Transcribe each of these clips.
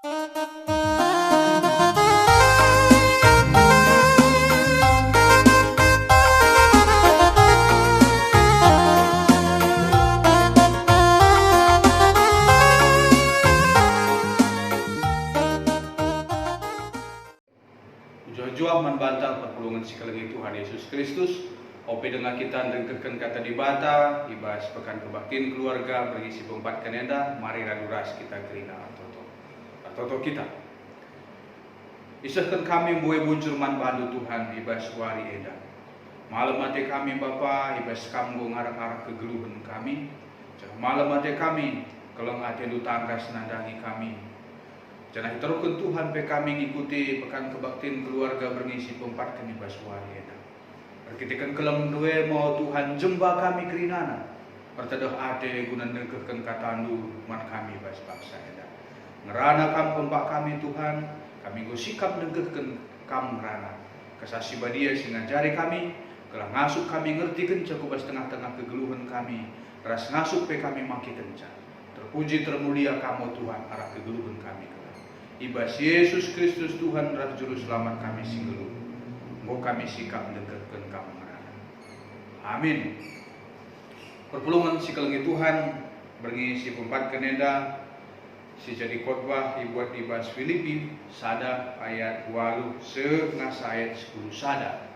Jua membantah perpulungan sekalian Tuhan Yesus Kristus. Ope dengan kita dengkekan kata dibata, ibas pekan kebaktian keluarga berisi pempat kenenda, mari raduras kita kerina atoto kita. Isahkan kami buai buncur man bandu Tuhan ibas wari eda. Malam mati kami Bapa, ibas kamgo ngarak-ngarak kegeluhan kami. Malam mati kami, kalau ngate lu tanggas nandangi kami. Jangan terukun Tuhan pe kami ngikuti pekan kebaktian keluarga berngisi pempat kami baswari eta. Perkitikan kelam dua mau Tuhan jemba kami kerinana. Pertadah ate guna nengkekan katandu man kami bas paksa eta. Ngerana kam pempak kami Tuhan, kami go sikap nengkekan kam ngerana. Kesasi badia singajari kami, kelah ngasuk kami ngerti kenca ku bas tengah-tengah kegeluhan kami. Ras ngasuk pe kami maki kenca. Terpuji termulia kamu Tuhan arah kegeluhan kami. Ibas Yesus Kristus Tuhan dan Juru Selamat kami singgelu. Mau kami sikap mendekatkan kamu merana. Amin. Perpulungan sikelengi Tuhan berngisi pempat keneda si jadi khotbah dibuat ibas Filipi sada ayat 8 senasa ayat 10 sada.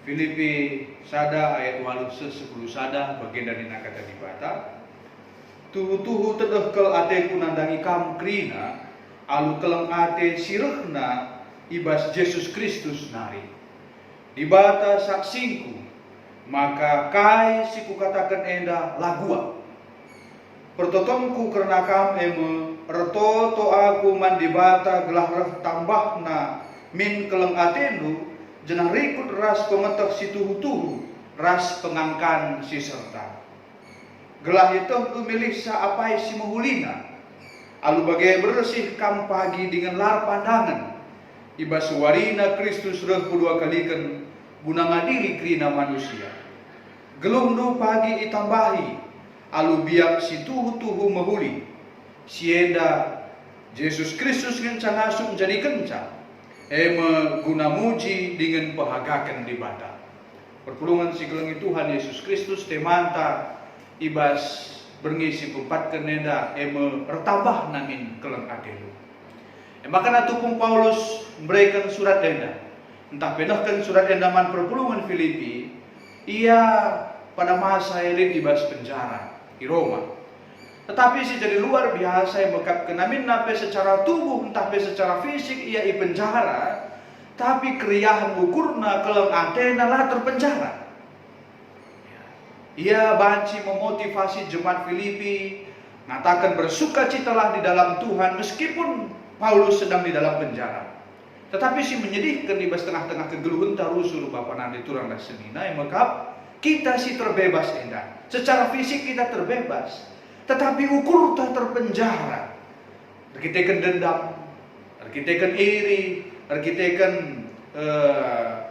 Filipi sada ayat 8 10 sada bagian dari nakata dibata. Tuhu tedeh kel ateku nandangi kam krina alu keleng ate sirehna ibas Yesus Kristus nari. Dibata saksingku, maka kai siku katakan enda lagua. Pertotomku karena kam eme reto to aku man dibata gelah reh tambahna min keleng atenu jenah rikut ras pemetek si tuhu-tuhu ras pengangkan si serta. Gelah itu milih sa apai si mahulina. Alu bagai bersih kam pagi dengan lar pandangan. Ibas warina Kristus reh kedua kalikan guna ngadili krina manusia. Gelum nu pagi itambahi. Alu biak si tuhu-tuhu mahuli. Sienda Yesus Kristus ngenca ngasuk jadi kenca. Eme guna muji dengan pahagakan di bata. Perpulungan si kelengi Tuhan Yesus Kristus temanta ibas berngisi pempat keneda eme bertambah namin keleng adelu. Makanya tupung Paulus memberikan surat enda. Entah pedahkan surat endaman perpulungan Filipi, ia pada masa elit ibas penjara di Roma. Tetapi si jadi luar biasa yang mekat kenamin nape secara tubuh entah pe secara fisik ia i penjara, tapi keriahan ukurna keleng adena lah terpenjara. Ia banci memotivasi jemaat Filipi, mengatakan bersukacitalah di dalam Tuhan meskipun Paulus sedang di dalam penjara. Tetapi si menyedihkan di tengah-tengah kegeluhan tarusul Bapak nanti turang dah senina yang mekap kita si terbebas endah. Secara fisik kita terbebas, tetapi ukur tak terpenjara. Kita kan dendam, kita kan iri, kita kan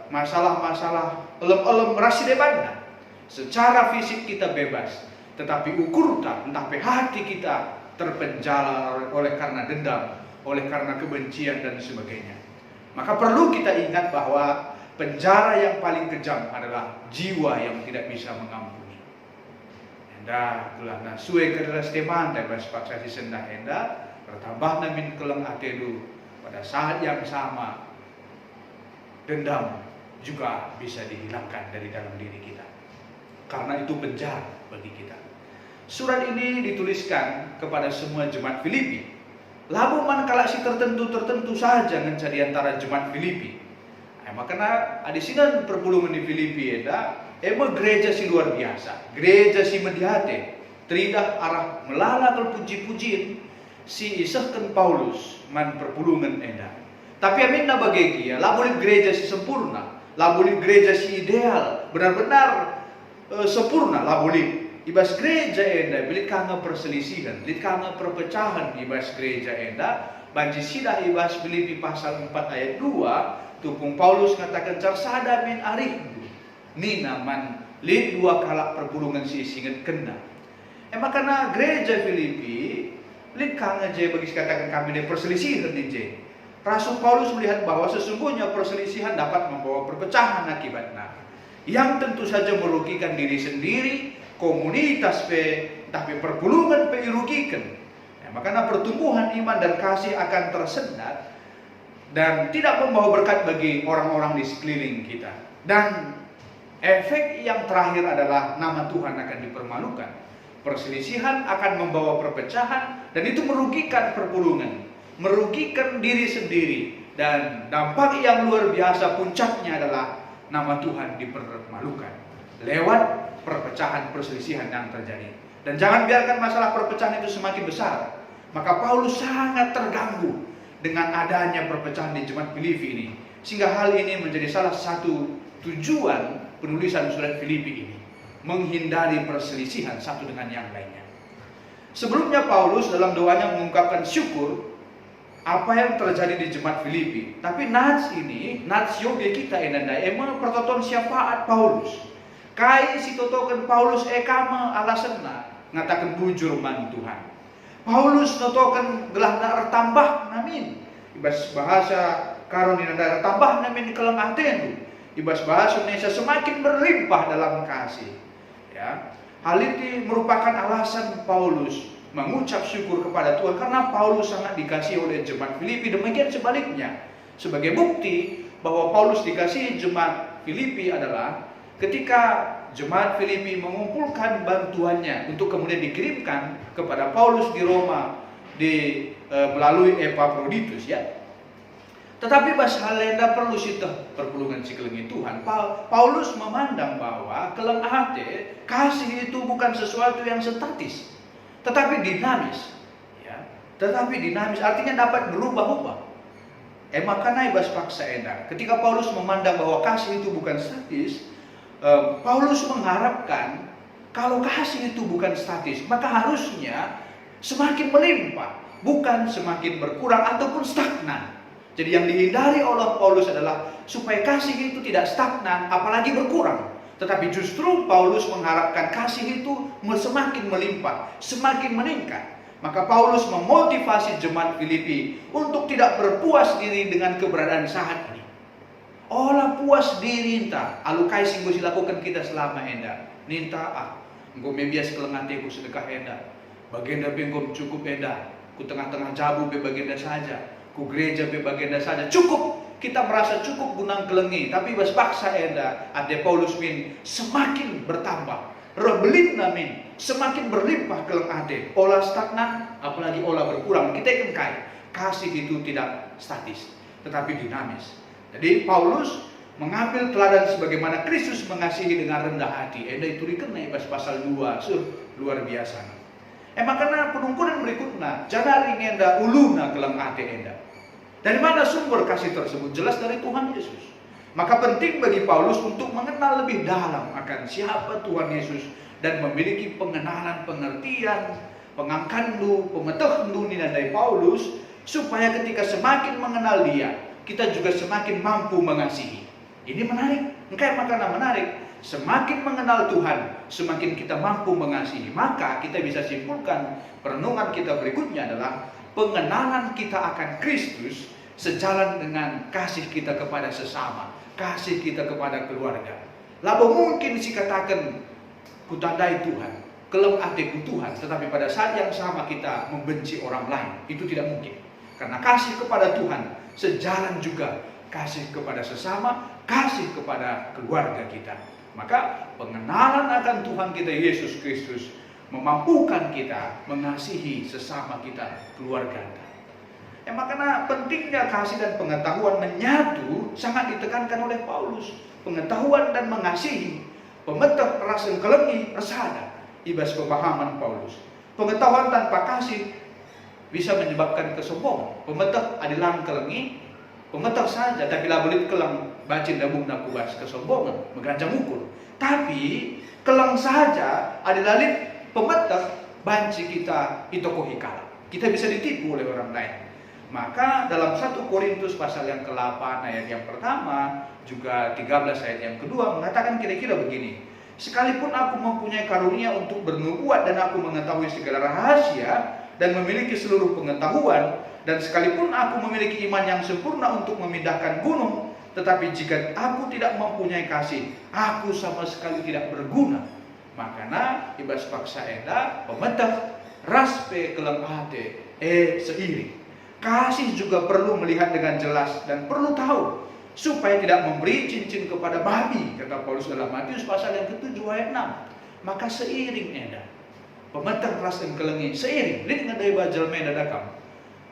masalah-masalah elem-elem rasi depannya. Secara fisik kita bebas, tetapi ukur tak entah hati kita terpenjara oleh karena dendam, oleh karena kebencian dan sebagainya. Maka perlu kita ingat bahwa penjara yang paling kejam adalah jiwa yang tidak bisa mengampuni. Enda telah nasue keras teman dan paksa si sendah enda bertambah namin keleng atedu pada saat yang sama dendam juga bisa dihilangkan dari dalam diri kita. Karena itu penjara bagi kita. Surat ini dituliskan kepada semua jemaat Filipi. Lalu manakala si tertentu saja ngenca di antara jemaat Filipi. Makanya ada sini perpulungan di Filipi ada gereja si luar biasa, gereja si mediate, teridah arah melala terpuji-pujiin si isahkan Paulus man perpulungan eda. Tapi amin na bagegi ya, labulit gereja si sempurna, labulit gereja si ideal, benar-benar sempurna labulit. Ibas gereja enda bilik kanga perselisihan, bilik kanga perpecahan ibas gereja enda. Banci sidah ibas Filipi pasal 4 ayat 2, tupung Paulus katakan carsada min arihdu. Nina man lid dua kalak perpulungan si singet kena. Makanya gereja Filipi Linkang aja bagi katakan kami dari perselisihan aja. Rasul Paulus melihat bahwa sesungguhnya perselisihan dapat membawa perpecahan akibatnya, yang tentu saja merugikan diri sendiri, komunitas tapi perpulungan dirugikan. Makanya pertumbuhan iman dan kasih akan tersendat dan tidak membawa berkat bagi orang-orang di sekeliling kita. Dan efek yang terakhir adalah nama Tuhan akan dipermalukan. Perselisihan akan membawa perpecahan dan itu merugikan perpulungan, merugikan diri sendiri, dan dampak yang luar biasa puncaknya adalah nama Tuhan dipermalukan lewat perpecahan perselisihan yang terjadi. Dan jangan biarkan masalah perpecahan itu semakin besar. Maka Paulus sangat terganggu dengan adanya perpecahan di jemaat Filipi ini, sehingga hal ini menjadi salah satu tujuan penulisan surat Filipi ini, menghindari perselisihan satu dengan yang lainnya. Sebelumnya Paulus dalam doanya mengungkapkan syukur apa yang terjadi di jemaat Filipi. Tapi nats ini, nats yoga kita enandai emang pertoton syafaat Paulus. Kai si totokan Paulus kama alasanna ngatakan bujur man Tuhan. Paulus notokan gelah na tambah namin. Ibas bahasa karon di nanda tambah namin di kelang aten. Ibas bahasa Indonesia semakin berlimpah dalam kasih. Ya, hal ini merupakan alasan Paulus mengucap syukur kepada Tuhan karena Paulus sangat dikasihi oleh jemaat Filipi. Demikian sebaliknya. Sebagai bukti bahwa Paulus dikasihi jemaat Filipi adalah ketika jemaat Filipi mengumpulkan bantuannya untuk kemudian dikirimkan kepada Paulus di Roma melalui Epaphroditus, ya. Tetapi bahasa lenda perlu sitah perpulungan sikelengi Tuhan. Paulus memandang bahwa keleng ate kasih itu bukan sesuatu yang statis, tetapi dinamis, ya. Tetapi dinamis artinya dapat berubah-ubah. Makanya ibas paksa enda. Ketika Paulus memandang bahwa kasih itu bukan statis, Paulus mengharapkan kalau kasih itu bukan statis, maka harusnya semakin melimpah, bukan semakin berkurang ataupun stagnan. Jadi yang dihindari oleh Paulus adalah supaya kasih itu tidak stagnan, apalagi berkurang. Tetapi justru Paulus mengharapkan kasih itu semakin melimpah, semakin meningkat. Maka Paulus memotivasi jemaat Filipi untuk tidak berpuas diri dengan keberadaan saat ini. Olah puas diri entah, alukai singgo silakukan kita selama enda. Ninta engkau mebias kelengate ku sedekah enda. Bagenda pengkom cukup enda. Ku tengah-tengah jabu be bagenda saja. Ku gereja be bagenda saja. Cukup, kita merasa cukup gunang kelengi. Tapi bas paksa enda, ade Paulus min semakin bertambah. Roh belit namin semakin berlimpah keleng ade. Olah stagnan, apalagi olah berkurang. Kita kengkai. Kasih itu tidak statis, tetapi dinamis. Jadi Paulus mengambil teladan sebagaimana Kristus mengasihi dengan rendah hati. Enda itu dikenai pasal 2, luar biasa. Makanya penungkunan berikutnya, jangan enda uluna kelang ate enda. Dari mana sumber kasih tersebut? Jelas dari Tuhan Yesus. Maka penting bagi Paulus untuk mengenal lebih dalam akan siapa Tuhan Yesus dan memiliki pengenalan, pengertian, pengangkandu, pemetahdu dari Paulus, supaya ketika semakin mengenal Dia, kita juga semakin mampu mengasihi. Ini menarik. Kayak makna menarik. Semakin mengenal Tuhan, semakin kita mampu mengasihi. Maka kita bisa simpulkan perenungan kita berikutnya adalah pengenalan kita akan Kristus sejalan dengan kasih kita kepada sesama, kasih kita kepada keluarga. Lalu mungkin si katakan kutandai Tuhan, kelem ateku Tuhan, tetapi pada saat yang sama kita membenci orang lain. Itu tidak mungkin. Karena kasih kepada Tuhan sejalan juga kasih kepada sesama, kasih kepada keluarga kita. Maka pengenalan akan Tuhan kita Yesus Kristus memampukan kita mengasihi sesama kita, keluarga kita. Makanya pentingnya kasih dan pengetahuan menyatu sangat ditekankan oleh Paulus. Pengetahuan dan mengasihi, pemetah rasa kelengi, resada, ibas pemahaman Paulus. Pengetahuan tanpa kasih bisa menyebabkan kesombongan. Pemetah adalah kelengi, pemetah saja, tapi labelit kelang bacin dabung nakubas kesombongan, menggancang ukur. Tapi kelang saja adalah pemetah banci kita itokohi kalah. Kita bisa ditipu oleh orang lain. Maka dalam 1 Korintus pasal yang ke-8 ayat yang pertama, juga 13 ayat yang kedua mengatakan kira-kira begini. Sekalipun aku mempunyai karunia untuk bernubuat dan aku mengetahui segala rahasia dan memiliki seluruh pengetahuan, dan sekalipun aku memiliki iman yang sempurna untuk memindahkan gunung, tetapi jika aku tidak mempunyai kasih, aku sama sekali tidak berguna. Makana ibas paksa enda pemetah raspe kelem ate seiring. Kasih juga perlu melihat dengan jelas dan perlu tahu, supaya tidak memberi cincin kepada babi, kata Paulus dalam Matius pasal yang ke-7 ayat 6. Maka seiring enda pemetah ras dan kelengi seiring lid ngadai bajal meda dakam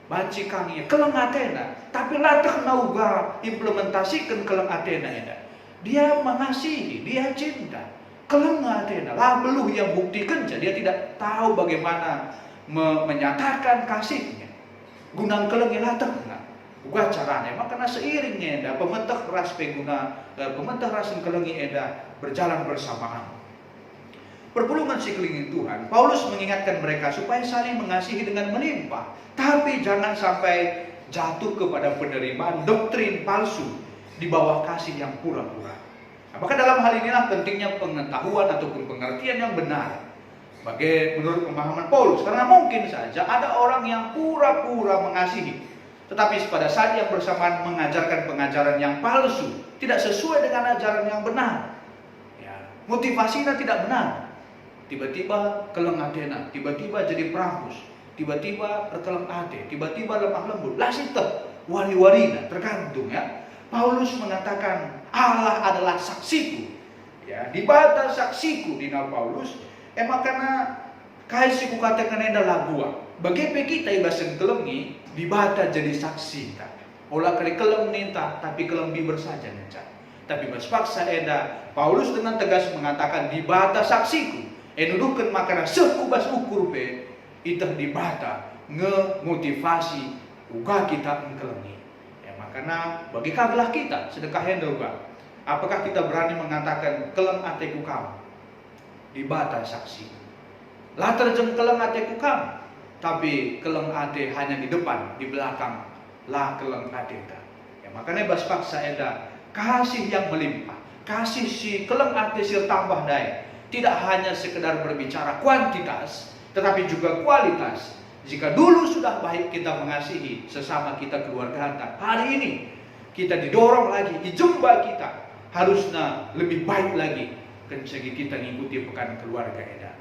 banci kangi keleng atena, tapi latah nauga implementasikan keleng atena enda. Dia mengasihi, dia cinta. Keleng atena lah beluh yang buktikan dia tidak tahu bagaimana menyatakan kasihnya. Gunang keleng latah gua caranya, makanya seiringnya enda pemetah ras peguna pemetah ras dan kelengi enda berjalan bersamaan. Perpulungan sekelilingin Tuhan, Paulus mengingatkan mereka supaya saling mengasihi dengan melimpah, tapi jangan sampai jatuh kepada penerimaan doktrin palsu di bawah kasih yang pura-pura. Apakah dalam hal inilah pentingnya pengetahuan ataupun pengertian yang benar menurut pemahaman Paulus? Karena mungkin saja ada orang yang pura-pura mengasihi, tetapi pada saat yang bersamaan mengajarkan pengajaran yang palsu, tidak sesuai dengan ajaran yang benar. Ya, motivasinya tidak benar. Tiba-tiba keleng atena, tiba-tiba jadi perampus, tiba-tiba berkeleng ate, tiba-tiba lemah lembut, lasiteh, wari-warina, tergantung ya. Paulus mengatakan Allah adalah saksiku, ya, dibata saksiku dina Paulus, makana kaisiku katakan enda lagua. Bagi kita ibasen kelengi, dibata jadi saksi ta. Olah kali keleng ninta, tapi keleng biber saja nenca. Tapi paksa enda, Paulus dengan tegas mengatakan dibata saksiku. Nuduhkan makana sekubas ukur pe itah dibata ngemotivasi uga kita engkelengi. Ya makana bagi kagelah kita sedekah henda uga. Apakah kita berani mengatakan keleng ateku kamu dibata saksi. Lah terjem keleng ateku kamu, tapi keleng ate hanya di depan, di belakang lah keleng ate ta. Ya makanya bas paksa eda kasih yang melimpah, kasih si keleng ate sir tambah daya. Tidak hanya sekedar berbicara kuantitas, tetapi juga kualitas. Jika dulu sudah baik kita mengasihi sesama kita keluarga, hari ini kita didorong lagi, dijemba kita harusnya lebih baik lagi. Segi kita mengikuti pekan keluarga eda.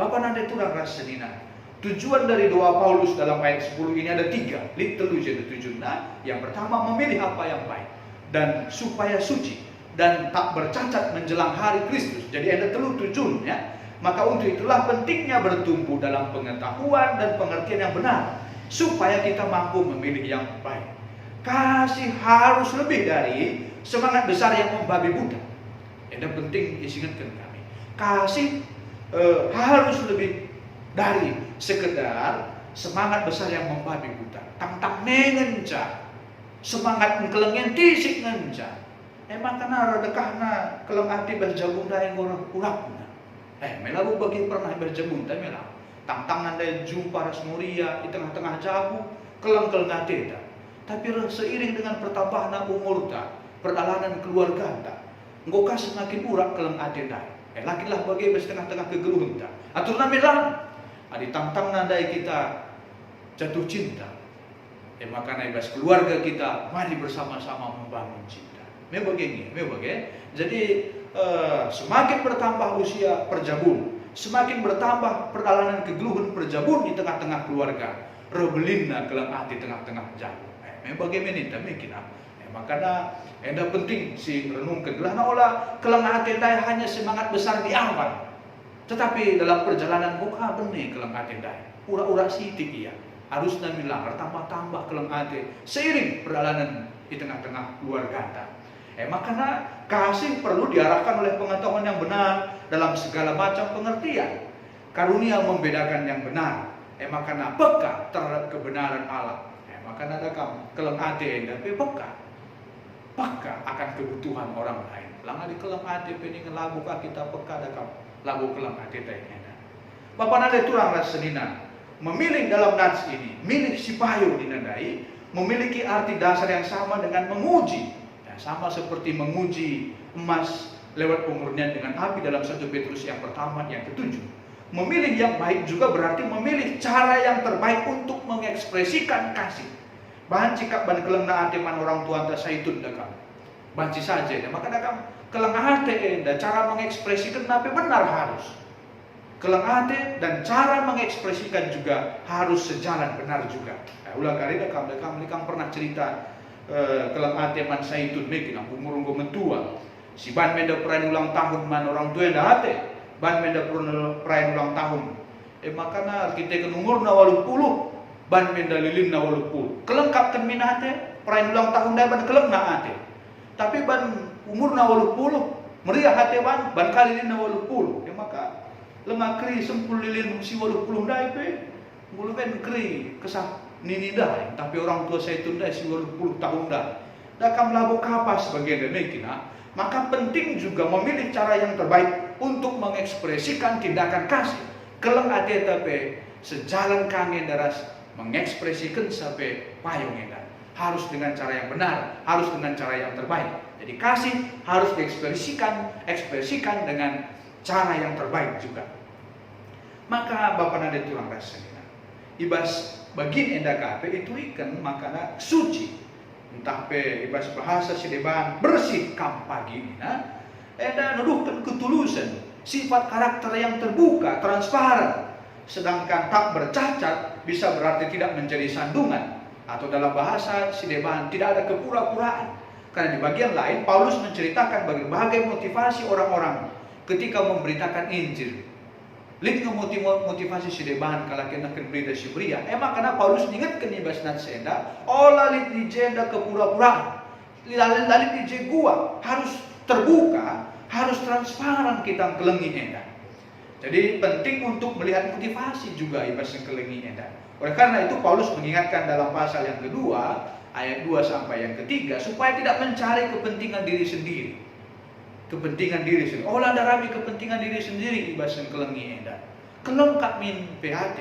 Bapak nanti turang rasenina. Tujuan dari doa Paulus dalam ayat 10 ini ada 3. Litelu jadi tujuannya. Yang pertama memilih apa yang baik dan supaya suci dan tak bercacat menjelang hari Kristus. Jadi ada telu tujuan ya. Maka untuk itulah pentingnya bertumbuh dalam pengetahuan dan pengertian yang benar supaya kita mampu memilih yang baik. Kasih harus lebih dari semangat besar yang membabi buta. Ada penting diingatkan kami. Kasih harus lebih dari sekedar semangat besar yang membabi buta. Tang-tang nengenca. Semangat ngkelengen tisik ngenca. Makana redekahna keleng ati berjabunda yang urapna. Melabu bagi pernah berjabunda melau. Tang-tang anda jumpa rasmuria di tengah-tengah jabu keleng ati ta. Tapi seiring dengan pertambahan umur ta, perdalanan keluarga ta, engkau semakin urak keleng ati ta. Lakilah bagi setengah-tengah kegeluhan ta. Aturna melang. Adi tang-tang nandai kita jatuh cinta. Makana ibas keluarga kita mari bersama-sama membangun cinta. Begini. Jadi semakin bertambah usia perjabun, semakin bertambah perjalanan kegeluhan perjabun di tengah-tengah keluarga. Rebelinna keleng ati tengah-tengah jabu. Bagaimana itu mungkin? Makanya enda penting si renungkan. Lah olah keleng ati dai hanya semangat besar di awal, tetapi dalam perjalanan buka benih keleng ati dai. Ura-ura sitik iya. Harusnya bilang bertambah-tambah keleng ati seiring perjalanan di tengah-tengah keluarga. Makanya kasih perlu diarahkan oleh pengetahuan yang benar dalam segala macam pengertian. Karunia membedakan yang benar. Makanya peka terhadap kebenaran Allah. Makanya ada kamu keleng ati tapi peka akan kebutuhan orang lain. Langa di keleng ati pening lagu kita peka ada kamu lagu keleng ati teh. Bapak nade turang rasenina. Memilih dalam nats ini, milik si payu dinandai, memiliki arti dasar yang sama dengan menguji. Sama seperti menguji emas lewat pemurnian dengan api dalam 1 Petrus yang pertama yang ke-7. memilih yang baik juga berarti memilih cara yang terbaik untuk mengekspresikan kasih. Bahan cikap ban keleng na ate man orang tua anta saitun dakam. Banci saja ya, maka dakam keleng ate enda cara mengekspresikan nape benar harus. Keleng ate dan cara mengekspresikan juga harus sejalan benar juga. Ulang kali dakam pernah cerita keleng ate man saitun mekin umur mentua. Si ban menda perayaan ulang tahun man orang tua enda ate. Ban menda perayaan ulang tahun. Makana kita kan umur na 80, ban menda lilin na 80. Kelengkap kan minate, perayaan ulang tahun dah ban keleng na ate. Tapi ban umur na 80, meriah hati ban kali lilin na 80. Maka lemah kri sempul lilin si 80 dah pe. Mulu ben kri kesah nini dah. Tapi orang tua saya tunda si 80 tahun dah. Dah kam labo kapas bagian demikian. Maka penting juga memilih cara yang terbaik untuk mengekspresikan tindakan kasih. Keleng ate tapi sejalan kangen daras mengekspresikan sampai payung edan. Harus dengan cara yang benar, harus dengan cara yang terbaik. Jadi kasih harus ekspresikan dengan cara yang terbaik juga. Maka Bapak nade tulang rasanya. Ibas bagin enda kape itu ikan makana suci. Entah pe ibas bahasa sideban bersih kam pagi nah. Eda nuduhkan ketulusan, sifat karakter yang terbuka, transparan. Sedangkan tak bercacat bisa berarti tidak menjadi sandungan. Atau dalam bahasa sideban tidak ada kepura-puraan. Karena di bagian lain Paulus menceritakan berbagai motivasi orang-orang ketika memberitakan Injil. Link motivasi sideban kalau kena berita Sibria. Karena Paulus ingatkan ibas nat senda, olah lit di jenda kepura-puraan. Lalit di gua harus terbuka, harus transparan kita kelengi enda. Jadi penting untuk melihat motivasi juga ibas yang kelengi enda. Oleh karena itu Paulus mengingatkan dalam pasal yang kedua, ayat 2 sampai yang ketiga, supaya tidak mencari kepentingan diri sendiri. Kepentingan diri sendiri. Olah darami kepentingan diri sendiri ibas yang kelengi enda. Kelengkap min PHT.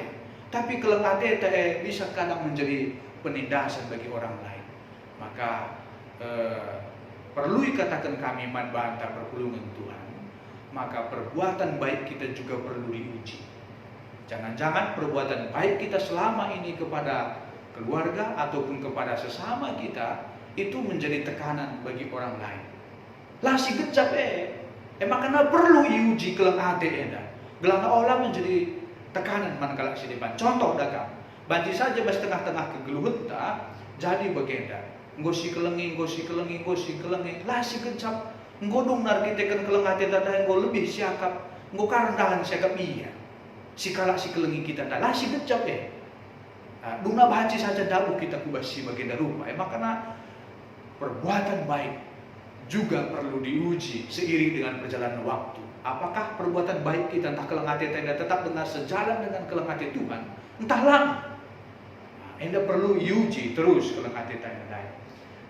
Tapi keleng AT bisa kadang menjadi penindasan bagi orang lain. Maka perlu dikatakan kami man bantah perpulungan Tuhan. Maka perbuatan baik kita juga perlu diuji. Jangan-jangan perbuatan baik kita selama ini kepada keluarga ataupun kepada sesama kita itu menjadi tekanan bagi orang lain. Lah si gecap makanya perlu diuji keleng ate enda. Gelang olah menjadi tekanan manakala si depan. Contoh dagang. Banci saja bas tengah-tengah kegeluhut tak jadi bagenda. Ngosi kelengi. Lah si gecap nggodong nar kita kan keleng ate tata ngo lebih siakap. Ngo karendahan siakap iya. Si kalak si kelengi kita tak lah si gecap Duna banci saja dabu kita kubasi bagenda rumah. Makanya perbuatan baik juga perlu diuji seiring dengan perjalanan waktu. Apakah perbuatan baik kita entah keleng hati enda tetap dengan sejalan dengan keleng hati Tuhan? Entahlah. Enda perlu diuji terus keleng hati enda.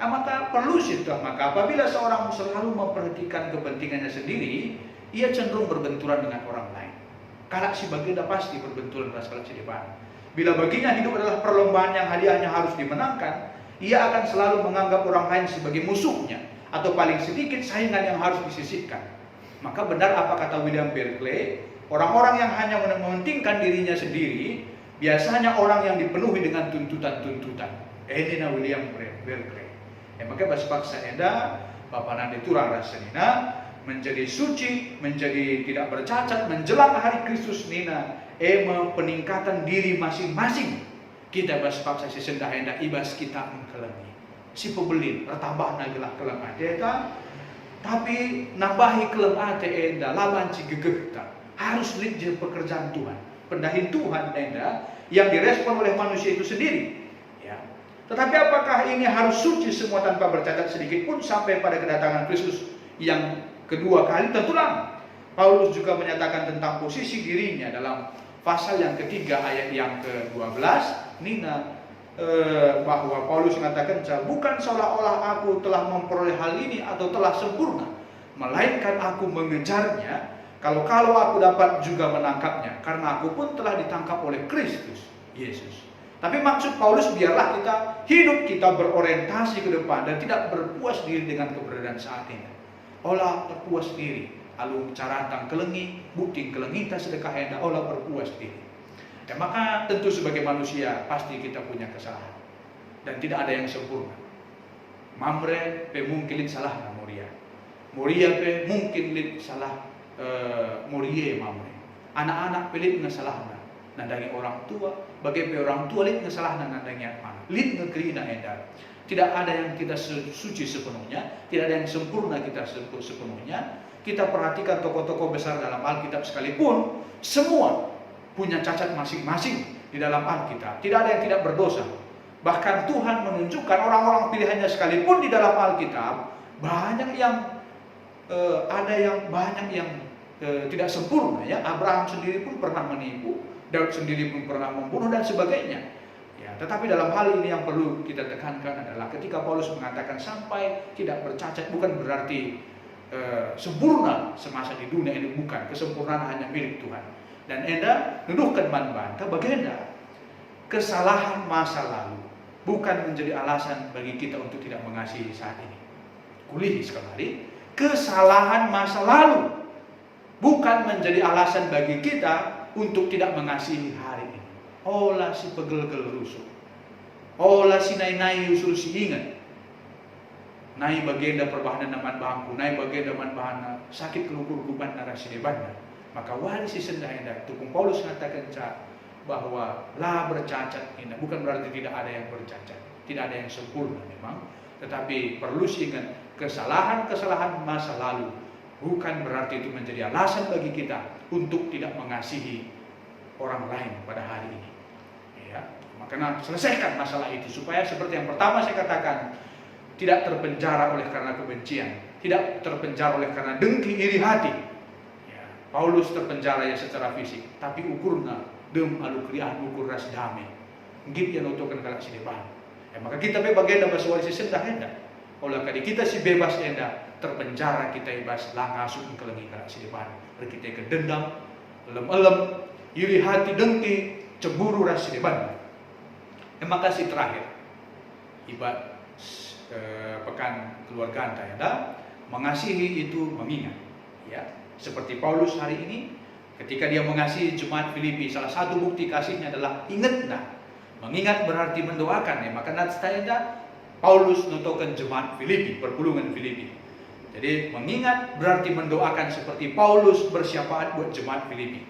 Maka perlu sih maka apabila seorang selalu memperhatikan kepentingannya sendiri, ia cenderung berbenturan dengan orang lain. Kalak si baginda pasti berbenturan dengan kalak si depan. Bila baginya hidup adalah perlombaan yang hadiahnya harus dimenangkan, ia akan selalu menganggap orang lain sebagai musuhnya. Atau paling sedikit saingan yang harus disisihkan. Maka benar apa kata William Berkeley, orang-orang yang hanya mementingkan dirinya sendiri, biasanya orang yang dipenuhi dengan tuntutan-tuntutan. Ini na William Berkeley. Maka bahasa enda, Bapak nanti turang rasanina, menjadi suci, menjadi tidak bercacat, menjelang hari Kristus nina, peningkatan diri masing-masing. Kita bahasa si sendah enda ibas kita mengkelengi. Si pebelin retambah nagelah keleng ate tapi nambahi keleng ate enda laban si gegeh harus lihat je pekerjaan Tuhan pendahin Tuhan enda yang direspon oleh manusia itu sendiri ya. Tetapi apakah ini harus suci semua tanpa bercacat sedikit pun sampai pada kedatangan Kristus yang kedua kali? Tentulah. Paulus juga menyatakan tentang posisi dirinya dalam pasal yang ketiga ayat yang ke-12 nina bahwa Paulus mengatakan bukan seolah-olah aku telah memperoleh hal ini atau telah sempurna, melainkan aku mengejarnya kalau aku dapat juga menangkapnya, karena aku pun telah ditangkap oleh Kristus Yesus. Tapi maksud Paulus biarlah hidup kita berorientasi ke depan dan tidak berpuas diri dengan keberadaan saat ini. Olah terpuas diri alu carantang kelengi, bukti kelengita sedekah enda olah berpuas diri. Ya, maka tentu sebagai manusia pasti kita punya kesalahan dan tidak ada yang sempurna. Mamre pe mungkin salah na Moria pe mungkin lid salah Morie mamre. Anak-anak pelit ngesalahna nandangi orang tua, bagi pe orang tua lid ngesalahna nandangi anak. Lid negeri na enda. Tidak ada yang kita suci sepenuhnya, tidak ada yang sempurna kita sepenuhnya. Kita perhatikan tokoh-tokoh besar dalam Alkitab sekalipun, semua punya cacat masing-masing di dalam Alkitab. Tidak ada yang tidak berdosa. Bahkan Tuhan menunjukkan orang-orang pilihannya sekalipun di dalam Alkitab, banyak yang tidak sempurna. Ya, Abraham sendiri pun pernah menipu, Daud sendiri pun pernah membunuh dan sebagainya. Ya, tetapi dalam hal ini yang perlu kita tekankan adalah ketika Paulus mengatakan sampai tidak bercacat, bukan berarti sempurna semasa di dunia ini, bukan. Kesempurnaan hanya milik Tuhan. Dan enda nuduhkan manbanta bagenda kesalahan masa lalu bukan menjadi alasan bagi kita untuk tidak mengasihi saat ini. Kulihi sekali, kesalahan masa lalu bukan menjadi alasan bagi kita untuk tidak mengasihi hari ini. Olah si pegel-gel rusuh, olah si nai-nai usul si ingat, nai bagenda perbahanan naman bangku, nai bagenda man bahana sakit kelukur kuban narasi debanda. Maka wali si sendah indah itu Paulus mengatakan bahwa lah bercacat indah bukan berarti tidak ada yang bercacat, tidak ada yang sempurna memang, tetapi perlu ingat kesalahan-kesalahan masa lalu bukan berarti itu menjadi alasan bagi kita untuk tidak mengasihi orang lain pada hari ini. Ya, makanya selesaikan masalah itu supaya seperti yang pertama saya katakan, tidak terpenjara oleh karena kebencian, tidak terpenjara oleh karena dengki iri hati. Ya, Paulus terpenjara ya secara fisik, tapi ukurna dem alu krian ukur ras damai. Git yang utuhkan kalak si depan. Ya, maka kita be bagenda basuari si sendah hendak. Olah kali kita si bebas hendak, terpenjara kita bebas langasuk kelengi kalak si depan. Kita ke dendam, elem-elem, iri hati dengki, cemburu ras si depan. Terima kasih terakhir. Ibarat pekan keluarga anda, mengasihi itu mengingat. Ya, seperti Paulus hari ini, ketika dia mengasihi jemaat Filipi, salah satu bukti kasihnya adalah ingatlah. Mengingat berarti mendoakan ya. Maka nanti Paulus nutokan jemaat Filipi, perpulungan Filipi. Jadi mengingat berarti mendoakan seperti Paulus bersyafaat buat jemaat Filipi.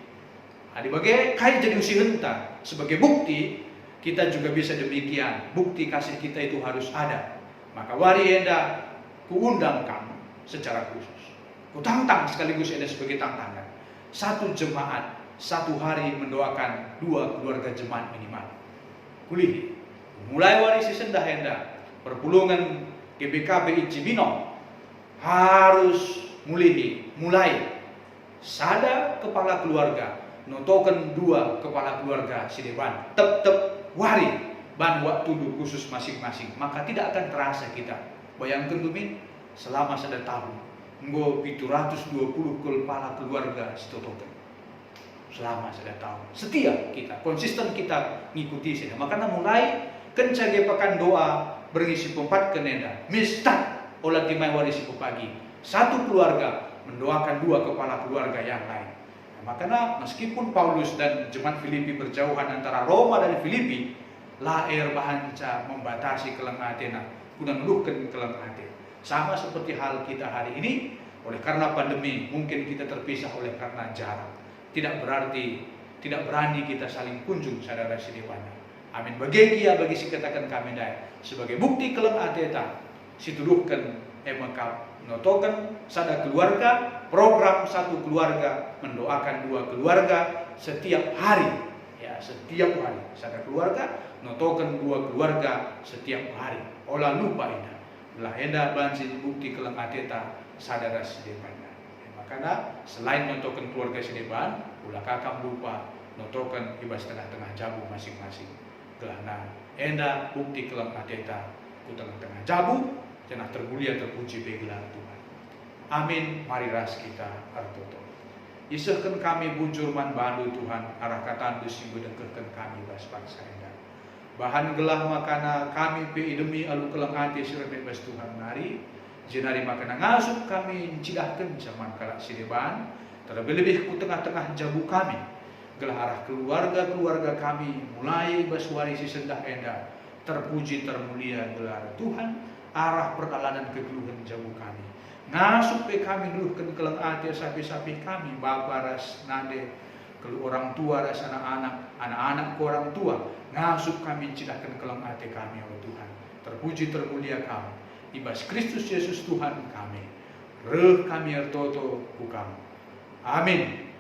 Sebagai kai jadi usihenta, sebagai bukti kita juga bisa demikian. Bukti kasih kita itu harus ada. Maka wari enda kuundang kamu secara khusus. Kutantang sekaligus ada sebagai tantangan. Satu jemaat, satu hari mendoakan 2 keluarga jemaat minimal. Kulihi. Mulai wari si sendah enda, perpulungan GBKB Cibinong harus mulai sada kepala keluarga, notokan 2 kepala keluarga sideban, tep wari ban waktu khusus masing-masing, maka tidak akan terasa kita. Bayangkan tumin selama 1 tahun, nggo 720 kepala keluarga sitotokan. Selama 1 tahun, setia kita, konsisten kita ngikuti sini. Makanya mulai kencage pekan doa berisi 4 kenenda, mistat olah timai warisi pagi. 1 keluarga mendoakan 2 kepala keluarga yang lain. Makanya meskipun Paulus dan jemaat Filipi berjauhan antara Roma dan Filipi, laer bahanca membatasi kelenghatena, guna meluhkan kelenghaten. Sama seperti hal kita hari ini, oleh karena pandemi mungkin kita terpisah oleh karena jarak. Tidak berani kita saling kunjung saudara sedewanya. Amin. Bagi si katakan kami dai sebagai bukti kelenghateta, situduhkan emekap notokan sada keluarga, program 1 keluarga mendoakan 2 keluarga setiap hari. Ya, setiap hari sada keluarga notokan 2 keluarga setiap hari. Olah lupa ina. Belah enda bansi bukti kelenghateta sadara sedebana. Makanya selain notokan keluarga sedeban, ulah kakam lupa notokan ibas tengah-tengah jabu masing-masing. Gelana enda bukti kelenghateta ku tengah-tengah jabu. Jangan termulia terpuji begelar Tuhan. Amin. Mari ras kita artoto. Isahkan kami bunjurman bandu Tuhan arah katan singgo dengkerkan kami bas bangsa enda. Bahan gelah makana kami pe demi alu kelenghati sira bebas Tuhan nari. jenari makana ngasup kami cidahkan zaman kalak sideban, terlebih-lebih ku tengah-tengah jabu kami, gelah arah keluarga-keluarga kami, mulai baswari si sendah enda, terpuji termulia gelar Tuhan, arah perjalanan kegeluhan jabu kami. Ngasup pe kami dulu keleng ati sapi-sapi kami, bapa ras nade, kelu orang tua ras anak-anak, anak-anak ke orang tua, ngasup kami cidahkan keleng ati kami, ya Tuhan. Terpuji termulia kami. Ibas Kristus Yesus Tuhan kami. Reh kami ertoto ku kamu. Amin.